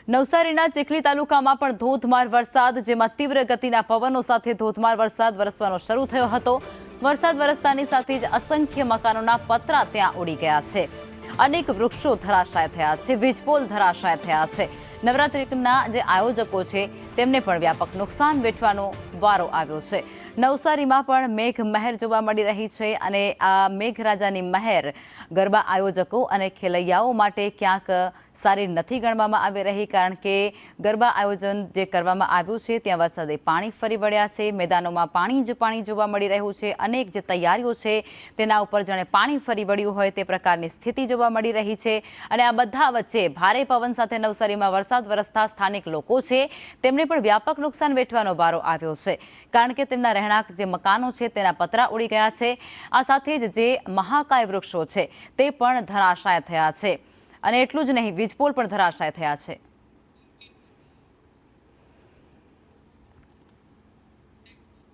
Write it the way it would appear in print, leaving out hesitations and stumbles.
નવસારીના ચીખલી તાલુકામાં પણ ધોધમાર વરસાદ, જેમાં તીવ્ર ગતિના પવનો સાથે ધોધમાર વરસાદ વરસવાનો શરૂ થયો હતો। વરસાદ વરસતાની સાથે જ અસંખ્ય મકાનોના પતરા ત્યાં ઉડી ગયા છે। અનેક વૃક્ષો ધરાશાય થયા છે, વીજપોલ ધરાશાય થયા છે। નવરાત્રિના જે આયોજકો છે તેમને પણ વ્યાપક નુકસાન વેઠવાનો વારો આવ્યો છે। નવસારીમાં પણ મેઘ મહેર જોવા મળી રહી છે અને આ મેઘરાજાની મહેર ગરબા આયોજકો અને ખેલૈયાઓ માટે ક્યાંક સારી નથી ગણવામાં આવી રહી, કારણ કે ગરબા આયોજન જે કરવામાં આવ્યું છે ત્યાં વરસાદે પાણી ફરી વળ્યા છે। મેદાનોમાં પાણી જ પાણી જોવા મળી રહ્યું છે। અનેક જે તૈયારીઓ છે તેના ઉપર જાણે પાણી ફરી વળ્યું હોય તે પ્રકારની સ્થિતિ જોવા મળી રહી છે। અને આ બધા વચ્ચે ભારે પવન સાથે નવસારીમાં વરસાદ વરસતા સ્થાનિક લોકો છે તેમને પણ વ્યાપક નુકસાન વેઠવાનો વારો આવ્યો છે, કારણ કે તેમના રહેણાંક જે મકાનો છે તેના પતરા ઉડી ગયા છે। આ સાથે જ જે મહાકાય વૃક્ષો છે તે પણ ધરાશાય થયા છે અને એટલું જ નહીં, વીજપોલ પણ ધરાશાય થયા છે।